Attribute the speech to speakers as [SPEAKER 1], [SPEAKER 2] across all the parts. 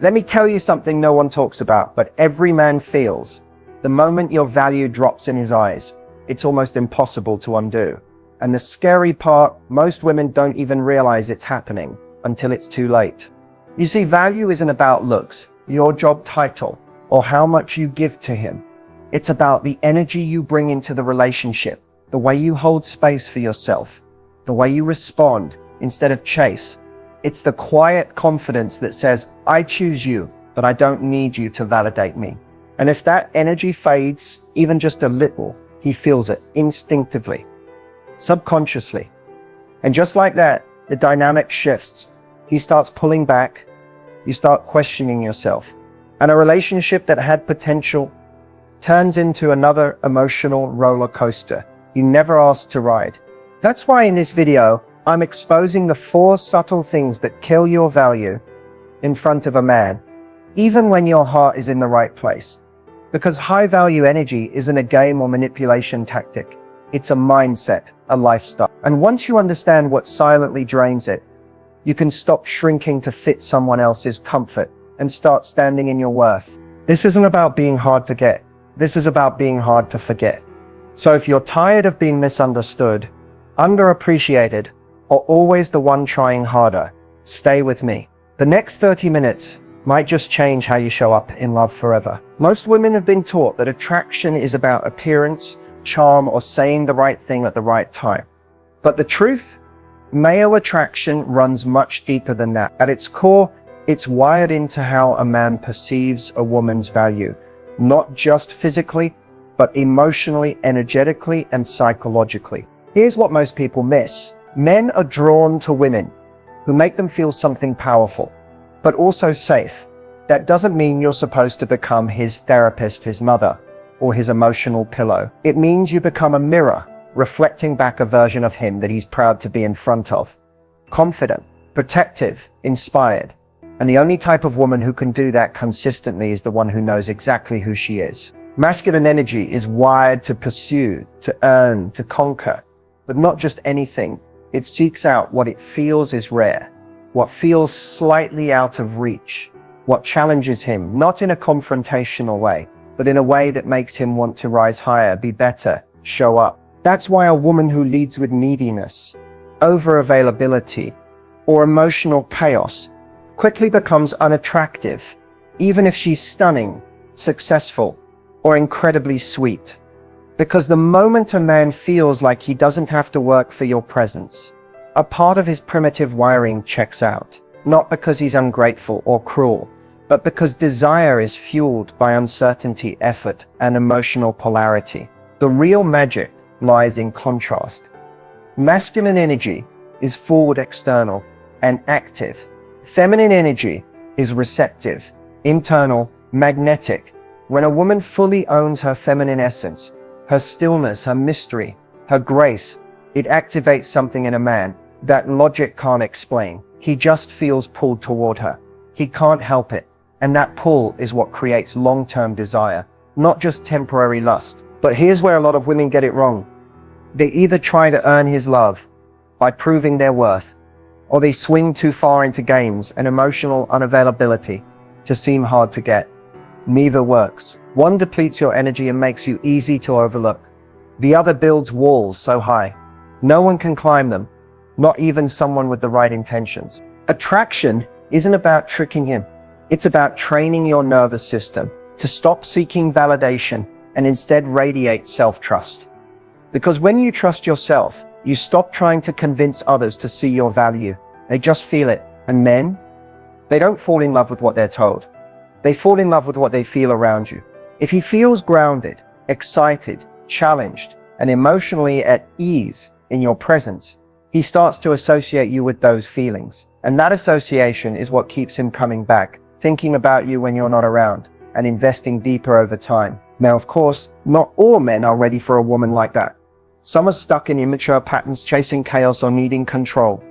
[SPEAKER 1] Let me tell you something no one talks about, but every man feels. The moment your value drops in his eyes, it's almost impossible to undo. And the scary part, most women don't even realize it's happening until it's too late. You see, value isn't about looks, your job title, or how much you give to him. It's about the energy you bring into the relationship, the way you hold space for yourself, the way you respond instead of chase. It's the quiet confidence that says, I choose you, but I don't need you to validate me. And if that energy fades, even just a little, he feels it instinctively, subconsciously. And just like that, the dynamic shifts. He starts pulling back. You start questioning yourself. And a relationship that had potential turns into another emotional roller coaster you never asked to ride. That's why in this video, I'm exposing the 4 subtle things that kill your value in front of a man, even when your heart is in the right place. Because high value energy isn't a game or manipulation tactic. It's a mindset, a lifestyle. And once you understand what silently drains it, you can stop shrinking to fit someone else's comfort and start standing in your worth. This isn't about being hard to get. This is about being hard to forget. So if you're tired of being misunderstood, underappreciated, or always the one trying harder, stay with me. The next 30 minutes might just change how you show up in love forever. Most women have been taught that attraction is about appearance, charm, or saying the right thing at the right time. But the truth? Male attraction runs much deeper than that. At its core, it's wired into how a man perceives a woman's value, not just physically, but emotionally, energetically, and psychologically. Here's what most people miss. Men are drawn to women who make them feel something powerful, but also safe. That doesn't mean you're supposed to become his therapist, his mother, or his emotional pillow. It means you become a mirror, reflecting back a version of him that he's proud to be in front of. Confident, protective, inspired. And the only type of woman who can do that consistently is the one who knows exactly who she is. Masculine energy is wired to pursue, to earn, to conquer, but not just anything. It seeks out what it feels is rare, what feels slightly out of reach, what challenges him, not in a confrontational way, but in a way that makes him want to rise higher, be better, show up. That's why a woman who leads with neediness, over-availability, or emotional chaos quickly becomes unattractive, even if she's stunning, successful, or incredibly sweet. Because the moment a man feels like he doesn't have to work for your presence, a part of his primitive wiring checks out. Not because he's ungrateful or cruel, but because desire is fueled by uncertainty, effort, and emotional polarity. The real magic lies in contrast. Masculine energy is forward, external, and active. Feminine energy is receptive, internal, magnetic. When a woman fully owns her feminine essence, her stillness, her mystery, her grace, it activates something in a man that logic can't explain. He just feels pulled toward her. He can't help it. And that pull is what creates long-term desire, not just temporary lust. But here's where a lot of women get it wrong. They either try to earn his love by proving their worth, or they swing too far into games and emotional unavailability to seem hard to get. Neither works. One depletes your energy and makes you easy to overlook. The other builds walls so high, no one can climb them, not even someone with the right intentions. Attraction isn't about tricking him. It's about training your nervous system to stop seeking validation and instead radiate self-trust. Because when you trust yourself, you stop trying to convince others to see your value. They just feel it. And men, they don't fall in love with what they're told. They fall in love with what they feel around you. If he feels grounded, excited, challenged, and emotionally at ease in your presence, he starts to associate you with those feelings. And that association is what keeps him coming back, thinking about you when you're not around, and investing deeper over time. Now, of course, not all men are ready for a woman like that. Some are stuck in immature patterns, chasing chaos or needing control.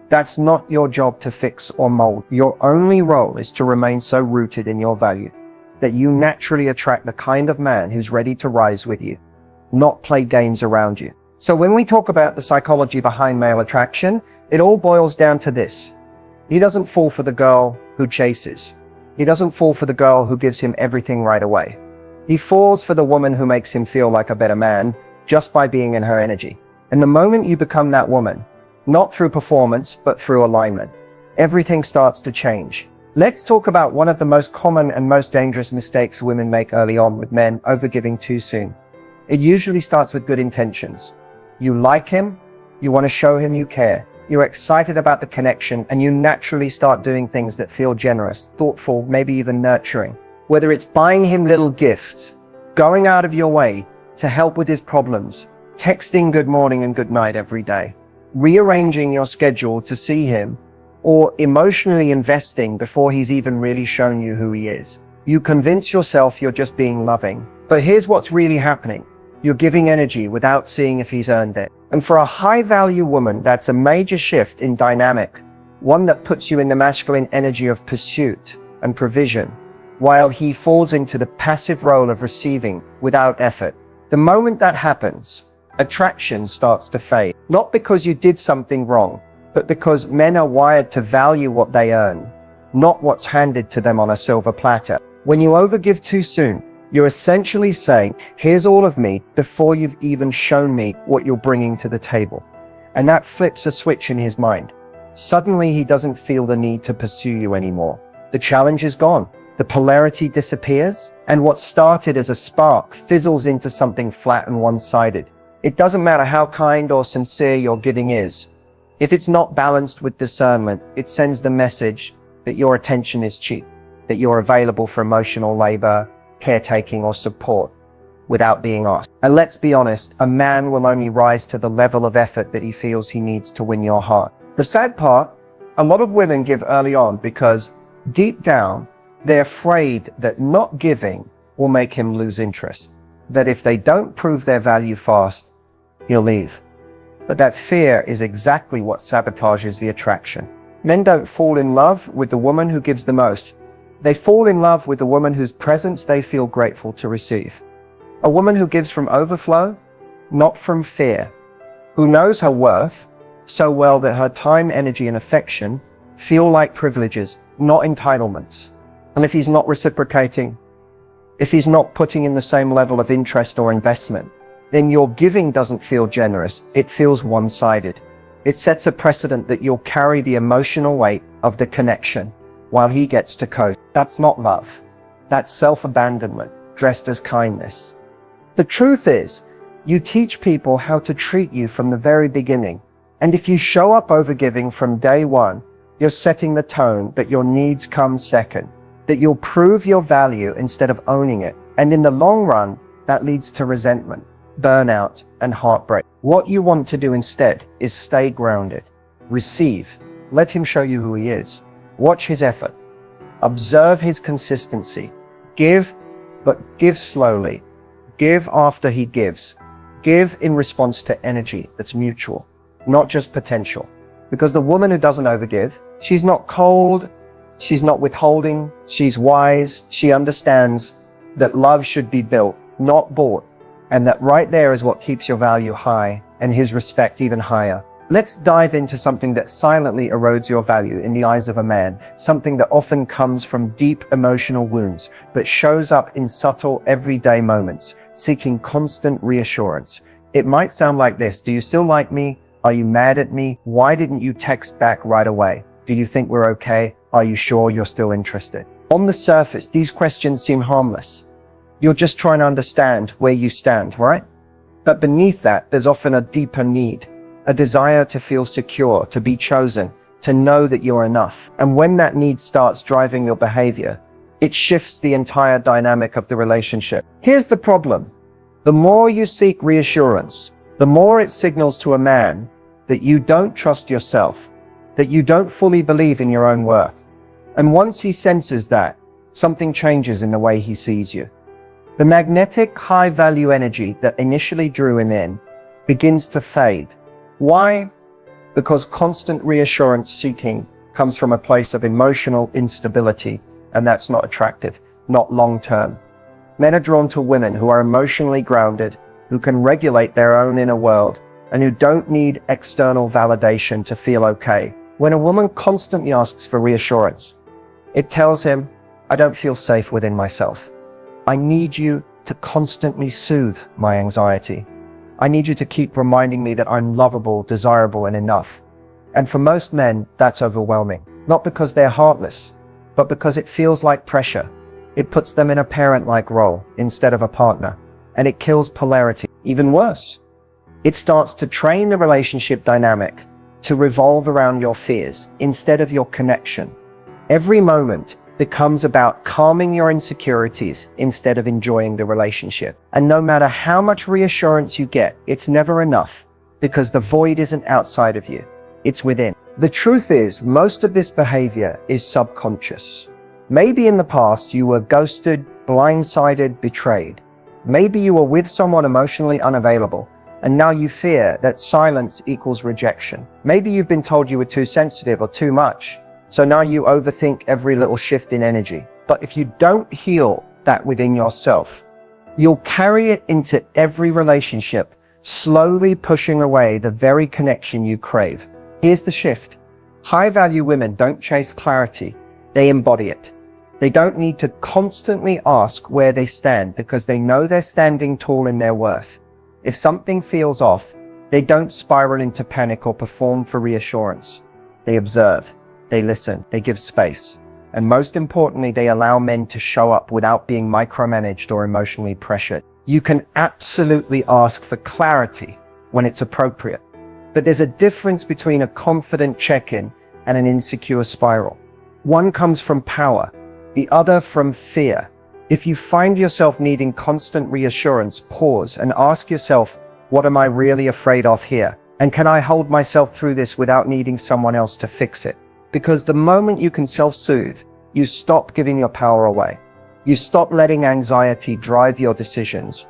[SPEAKER 1] That's not your job to fix or mold. Your only role is to remain so rooted in your value that you naturally attract the kind of man who's ready to rise with you, not play games around you. So when we talk about the psychology behind male attraction, it all boils down to this. He doesn't fall for the girl who chases. He doesn't fall for the girl who gives him everything right away. He falls for the woman who makes him feel like a better man just by being in her energy. And the moment you become that woman, not through performance, but through alignment, everything starts to change. Let's talk about one of the most common and most dangerous mistakes women make early on with men: overgiving too soon. It usually starts with good intentions. You like him, you want to show him you care, you're excited about the connection, and you naturally start doing things that feel generous, thoughtful, maybe even nurturing. Whether it's buying him little gifts, going out of your way to help with his problems, texting good morning and good night every day, rearranging your schedule to see him, or emotionally investing before he's even really shown you who he is. You convince yourself you're just being loving. But here's what's really happening. You're giving energy without seeing if he's earned it. And for a high-value woman, that's a major shift in dynamic, one that puts you in the masculine energy of pursuit and provision, while he falls into the passive role of receiving without effort. The moment that happens, attraction starts to fade. Not because you did something wrong, but because men are wired to value what they earn, not what's handed to them on a silver platter. When you overgive too soon, you're essentially saying, here's all of me, before you've even shown me what you're bringing to the table. And that flips a switch in his mind. Suddenly he doesn't feel the need to pursue you anymore. The challenge is gone. The polarity disappears, and what started as a spark fizzles into something flat and one-sided. It doesn't matter how kind or sincere your giving is. If it's not balanced with discernment, it sends the message that your attention is cheap, that you're available for emotional labor, caretaking, or support without being asked. And let's be honest, a man will only rise to the level of effort that he feels he needs to win your heart. The sad part, a lot of women give early on because deep down, they're afraid that not giving will make him lose interest, that if they don't prove their value fast, he'll leave. But that fear is exactly what sabotages the attraction. Men don't fall in love with the woman who gives the most. They fall in love with the woman whose presence they feel grateful to receive. A woman who gives from overflow, not from fear. Who knows her worth so well that her time, energy, and affection feel like privileges, not entitlements. And if he's not reciprocating, if he's not putting in the same level of interest or investment, then your giving doesn't feel generous, it feels one-sided. It sets a precedent that you'll carry the emotional weight of the connection while he gets to coast. That's not love. That's self-abandonment, dressed as kindness. The truth is, you teach people how to treat you from the very beginning. And if you show up overgiving from day one, you're setting the tone that your needs come second, that you'll prove your value instead of owning it. And in the long run, that leads to resentment, burnout, and heartbreak. What you want to do instead is stay grounded. Receive. Let him show you who he is. Watch his effort. Observe his consistency. Give, but give slowly. Give after he gives. Give in response to energy that's mutual, not just potential. Because the woman who doesn't overgive, she's not cold, she's not withholding, she's wise, she understands that love should be built, not bought. And that right there is what keeps your value high and his respect even higher. Let's dive into something that silently erodes your value in the eyes of a man, something that often comes from deep emotional wounds, but shows up in subtle everyday moments, seeking constant reassurance. It might sound like this: do you still like me? Are you mad at me? Why didn't you text back right away? Do you think we're okay? Are you sure you're still interested? On the surface, these questions seem harmless. You're just trying to understand where you stand, right? But beneath that, there's often a deeper need, a desire to feel secure, to be chosen, to know that you're enough. And when that need starts driving your behavior, it shifts the entire dynamic of the relationship. Here's the problem. The more you seek reassurance, the more it signals to a man that you don't trust yourself, that you don't fully believe in your own worth. And once he senses that, something changes in the way he sees you. The magnetic, high-value energy that initially drew him in begins to fade. Why? Because constant reassurance seeking comes from a place of emotional instability, and that's not attractive, not long-term. Men are drawn to women who are emotionally grounded, who can regulate their own inner world, and who don't need external validation to feel okay. When a woman constantly asks for reassurance, it tells him, I don't feel safe within myself. I need you to constantly soothe my anxiety. I need you to keep reminding me that I'm lovable, desirable, and enough. And for most men, that's overwhelming. Not because they're heartless, but because it feels like pressure. It puts them in a parent-like role instead of a partner, and it kills polarity. Even worse, it starts to train the relationship dynamic to revolve around your fears instead of your connection. Every moment becomes about calming your insecurities instead of enjoying the relationship. And no matter how much reassurance you get, it's never enough, because the void isn't outside of you, it's within. The truth is, most of this behavior is subconscious. Maybe in the past you were ghosted, blindsided, betrayed. Maybe you were with someone emotionally unavailable, and now you fear that silence equals rejection. Maybe you've been told you were too sensitive or too much, so now you overthink every little shift in energy. But if you don't heal that within yourself, you'll carry it into every relationship, slowly pushing away the very connection you crave. Here's the shift. High-value women don't chase clarity, they embody it. They don't need to constantly ask where they stand because they know they're standing tall in their worth. If something feels off, they don't spiral into panic or perform for reassurance. They observe, they listen, they give space. And most importantly, they allow men to show up without being micromanaged or emotionally pressured. You can absolutely ask for clarity when it's appropriate. But there's a difference between a confident check-in and an insecure spiral. One comes from power, the other from fear. If you find yourself needing constant reassurance, pause and ask yourself, what am I really afraid of here? And can I hold myself through this without needing someone else to fix it? Because the moment you can self-soothe, you stop giving your power away. You stop letting anxiety drive your decisions.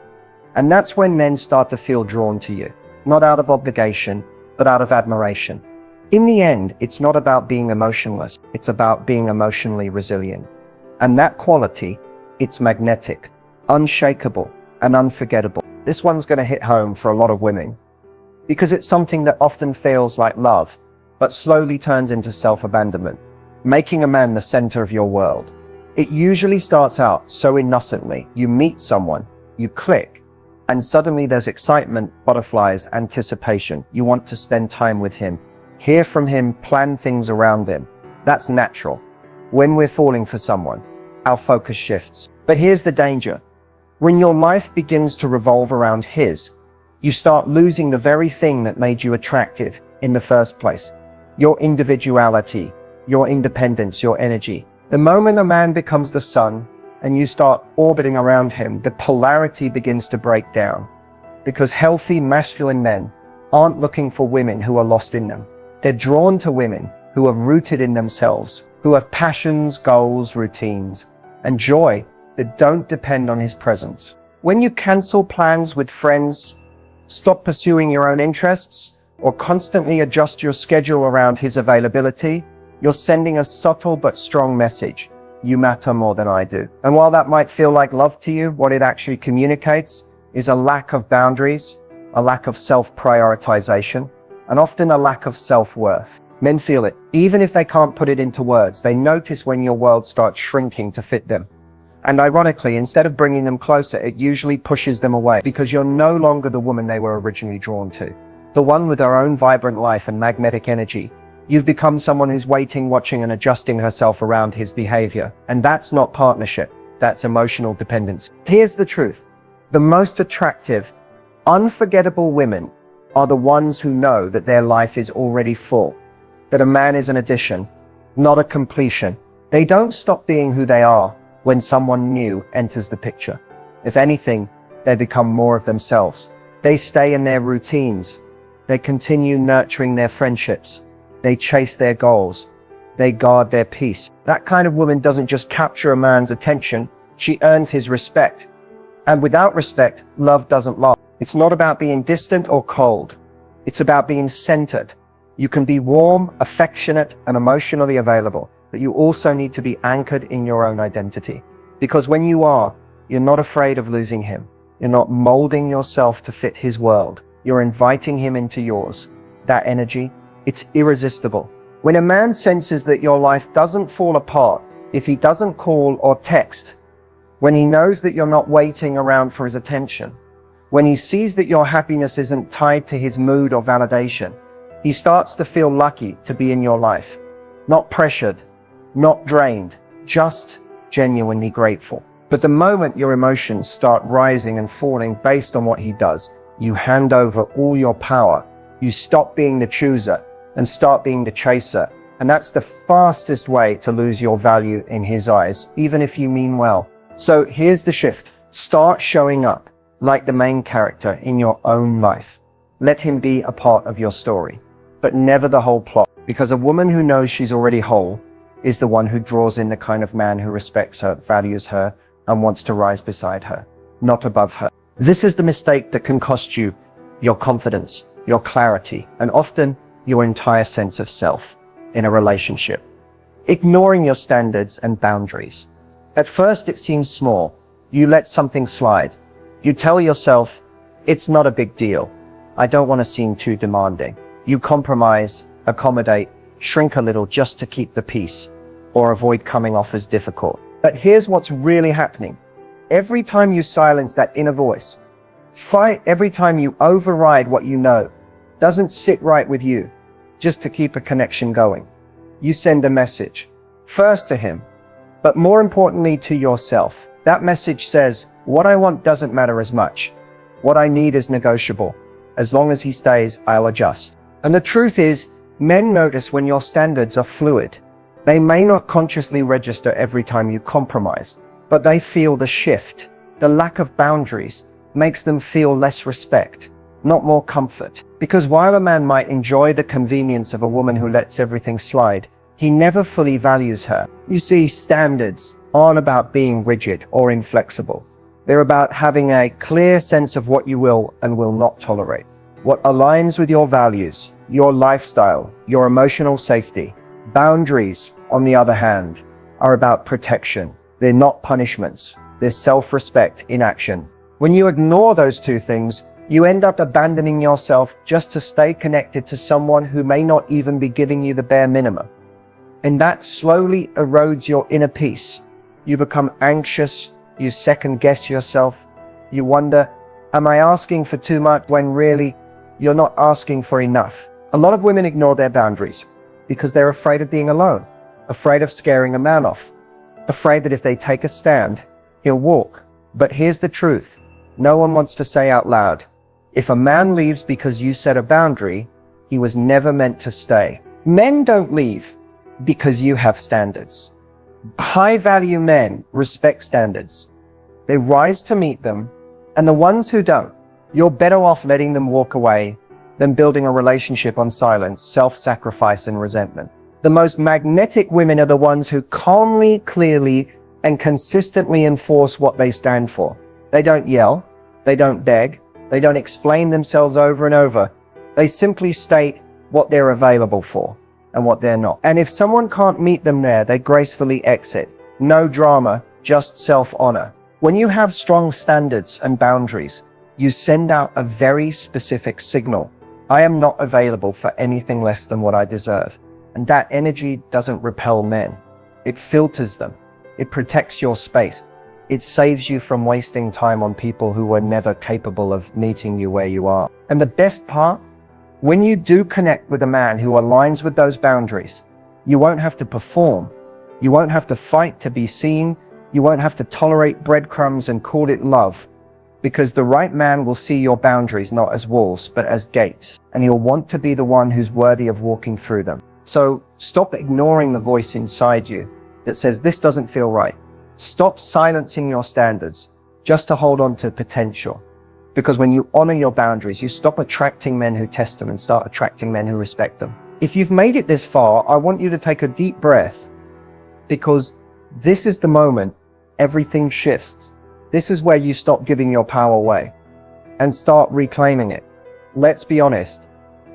[SPEAKER 1] And that's when men start to feel drawn to you, not out of obligation, but out of admiration. In the end, it's not about being emotionless, it's about being emotionally resilient. And that quality, it's magnetic, unshakable, and unforgettable. This one's going to hit home for a lot of women, because it's something that often feels like love, but slowly turns into self-abandonment, making a man the center of your world. It usually starts out so innocently. You meet someone, you click, and suddenly there's excitement, butterflies, anticipation. You want to spend time with him, hear from him, plan things around him. That's natural. When we're falling for someone, our focus shifts. But here's the danger. When your life begins to revolve around his, you start losing the very thing that made you attractive in the first place. Your individuality, your independence, your energy. The moment a man becomes the sun and you start orbiting around him, the polarity begins to break down. Because healthy masculine men aren't looking for women who are lost in them. They're drawn to women who are rooted in themselves, who have passions, goals, routines, and joy that don't depend on his presence. When you cancel plans with friends, stop pursuing your own interests, or constantly adjust your schedule around his availability, you're sending a subtle but strong message. You matter more than I do. And while that might feel like love to you, what it actually communicates is a lack of boundaries, a lack of self-prioritization, and often a lack of self-worth. Men feel it. Even if they can't put it into words, they notice when your world starts shrinking to fit them. And ironically, instead of bringing them closer, it usually pushes them away, because you're no longer the woman they were originally drawn to. The one with her own vibrant life and magnetic energy. You've become someone who's waiting, watching, and adjusting herself around his behavior. And that's not partnership. That's emotional dependence. Here's the truth. The most attractive, unforgettable women are the ones who know that their life is already full. That a man is an addition, not a completion. They don't stop being who they are when someone new enters the picture. If anything, they become more of themselves. They stay in their routines. They continue nurturing their friendships. They chase their goals. They guard their peace. That kind of woman doesn't just capture a man's attention, she earns his respect. And without respect, love doesn't last. It's not about being distant or cold. It's about being centered. You can be warm, affectionate, and emotionally available, but you also need to be anchored in your own identity. Because when you are, you're not afraid of losing him. You're not molding yourself to fit his world. You're inviting him into yours. That energy, it's irresistible. When a man senses that your life doesn't fall apart if he doesn't call or text, when he knows that you're not waiting around for his attention, when he sees that your happiness isn't tied to his mood or validation, he starts to feel lucky to be in your life. Not pressured, not drained, just genuinely grateful. But the moment your emotions start rising and falling based on what he does, you hand over all your power. You stop being the chooser and start being the chaser. And that's the fastest way to lose your value in his eyes, even if you mean well. So here's the shift. Start showing up like the main character in your own life. Let him be a part of your story, but never the whole plot. Because a woman who knows she's already whole is the one who draws in the kind of man who respects her, values her, and wants to rise beside her, not above her. This is the mistake that can cost you your confidence, your clarity, and often your entire sense of self in a relationship. Ignoring your standards and boundaries. At first it seems small. You let something slide. You tell yourself, it's not a big deal. I don't want to seem too demanding. You compromise, accommodate, shrink a little just to keep the peace, or avoid coming off as difficult. But here's what's really happening. Every time you silence that inner voice, fight every time you override what you know doesn't sit right with you, just to keep a connection going, you send a message, first to him, but more importantly to yourself. That message says, what I want doesn't matter as much. What I need is negotiable. As long as he stays, I'll adjust. And the truth is, men notice when your standards are fluid. They may not consciously register every time you compromise, but they feel the shift. The lack of boundaries makes them feel less respect, not more comfort. Because while a man might enjoy the convenience of a woman who lets everything slide, he never fully values her. You see, standards aren't about being rigid or inflexible. They're about having a clear sense of what you will and will not tolerate. What aligns with your values, your lifestyle, your emotional safety. Boundaries, on the other hand, are about protection. They're not punishments. They're self-respect in action. When you ignore those two things, you end up abandoning yourself just to stay connected to someone who may not even be giving you the bare minimum. And that slowly erodes your inner peace. You become anxious, you second-guess yourself. You wonder, am I asking for too much when really you're not asking for enough? A lot of women ignore their boundaries because they're afraid of being alone, afraid of scaring a man off, afraid that if they take a stand, he'll walk. But here's the truth. No one wants to say out loud, if a man leaves because you set a boundary, he was never meant to stay. Men don't leave because you have standards. High-value men respect standards. They rise to meet them, and the ones who don't, you're better off letting them walk away than building a relationship on silence, self-sacrifice, and resentment. The most magnetic women are the ones who calmly, clearly, and consistently enforce what they stand for. They don't yell, they don't beg, they don't explain themselves over and over. They simply state what they're available for and what they're not. And if someone can't meet them there, they gracefully exit. No drama, just self-honor. When you have strong standards and boundaries, you send out a very specific signal. I am not available for anything less than what I deserve. And that energy doesn't repel men. It filters them. It protects your space. It saves you from wasting time on people who were never capable of meeting you where you are. And the best part, when you do connect with a man who aligns with those boundaries, you won't have to perform. You won't have to fight to be seen. You won't have to tolerate breadcrumbs and call it love. Because the right man will see your boundaries not as walls, but as gates. And he'll want to be the one who's worthy of walking through them. So stop ignoring the voice inside you that says this doesn't feel right. Stop silencing your standards just to hold on to potential. Because when you honor your boundaries, you stop attracting men who test them and start attracting men who respect them. If you've made it this far, I want you to take a deep breath, because this is the moment everything shifts. This is where you stop giving your power away and start reclaiming it. Let's be honest.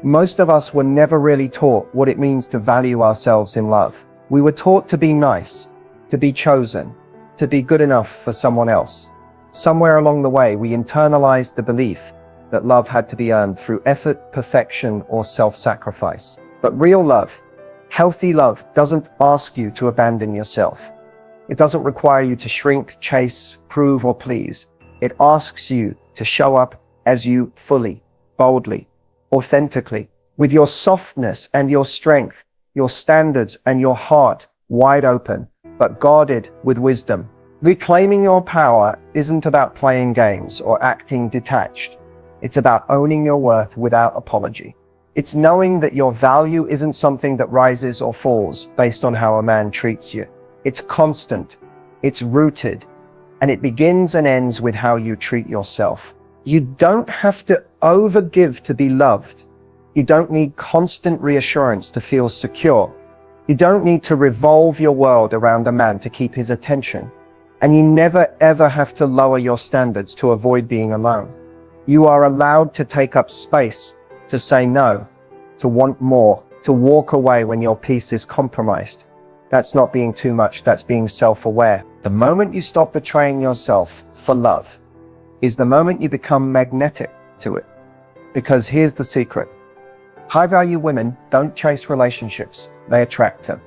[SPEAKER 1] Most of us were never really taught what it means to value ourselves in love. We were taught to be nice, to be chosen, to be good enough for someone else. Somewhere along the way, we internalized the belief that love had to be earned through effort, perfection, or self-sacrifice. But real love, healthy love, doesn't ask you to abandon yourself. It doesn't require you to shrink, chase, prove, or please. It asks you to show up as you fully, boldly, authentically, with your softness and your strength, your standards and your heart wide open, but guarded with wisdom. Reclaiming your power isn't about playing games or acting detached. It's about owning your worth without apology. It's knowing that your value isn't something that rises or falls based on how a man treats you. It's constant, it's rooted, and it begins and ends with how you treat yourself. You don't have to overgive to be loved. You don't need constant reassurance to feel secure. You don't need to revolve your world around a man to keep his attention. And you never ever have to lower your standards to avoid being alone. You are allowed to take up space, to say no, to want more, to walk away when your peace is compromised. That's not being too much, that's being self-aware. The moment you stop betraying yourself for love is the moment you become magnetic to it. Because here's the secret. High-value women don't chase relationships, they attract them.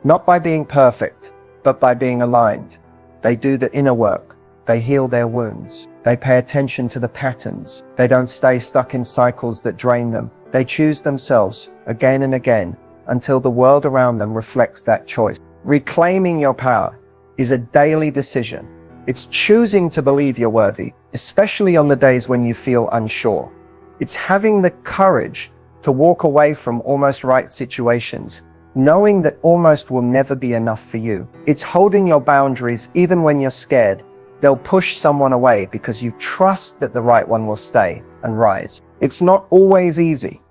[SPEAKER 1] Not by being perfect, but by being aligned. They do the inner work. They heal their wounds. They pay attention to the patterns. They don't stay stuck in cycles that drain them. They choose themselves again and again until the world around them reflects that choice. Reclaiming your power is a daily decision. It's choosing to believe you're worthy, especially on the days when you feel unsure. It's having the courage to walk away from almost right situations, knowing that almost will never be enough for you. It's holding your boundaries even when you're scared. They'll push someone away because you trust that the right one will stay and rise. It's not always easy.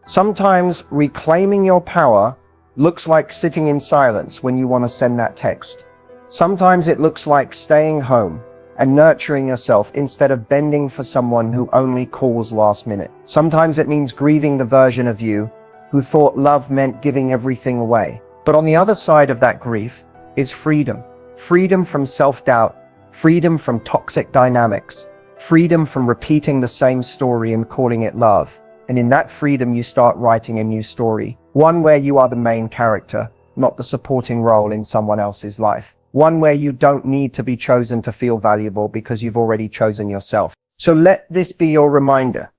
[SPEAKER 1] Sometimes reclaiming your power looks like sitting in silence when you want to send that text. Sometimes it looks like staying home and nurturing yourself instead of bending for someone who only calls last minute. Sometimes it means grieving the version of you who thought love meant giving everything away. But on the other side of that grief is freedom. Freedom from self-doubt, freedom from toxic dynamics, freedom from repeating the same story and calling it love. And in that freedom, you start writing a new story. One where you are the main character, not the supporting role in someone else's life. One where you don't need to be chosen to feel valuable because you've already chosen yourself. So let this be your reminder.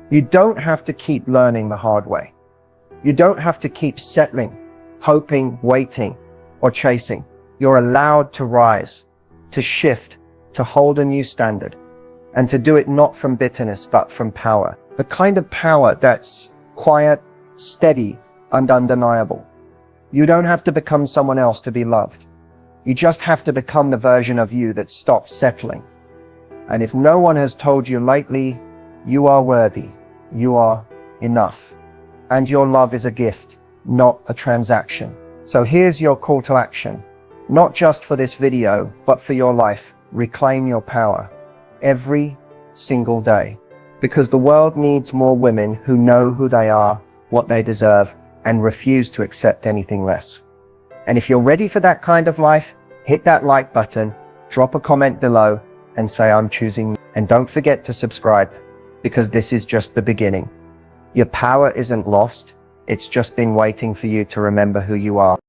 [SPEAKER 1] You don't have to keep learning the hard way. You don't have to keep settling, hoping, waiting, or chasing. You're allowed to rise, to shift, to hold a new standard, and to do it not from bitterness, but from power. The kind of power that's quiet, steady, and undeniable. You don't have to become someone else to be loved. You just have to become the version of you that stops settling. And if no one has told you lately, you are worthy, you are enough. And your love is a gift, not a transaction. So here's your call to action. Not just for this video, but for your life. Reclaim your power every single day. Because the world needs more women who know who they are, what they deserve, and refuse to accept anything less. And if you're ready for that kind of life, hit that like button, drop a comment below, and say I'm choosing. And don't forget to subscribe, because this is just the beginning. Your power isn't lost, it's just been waiting for you to remember who you are.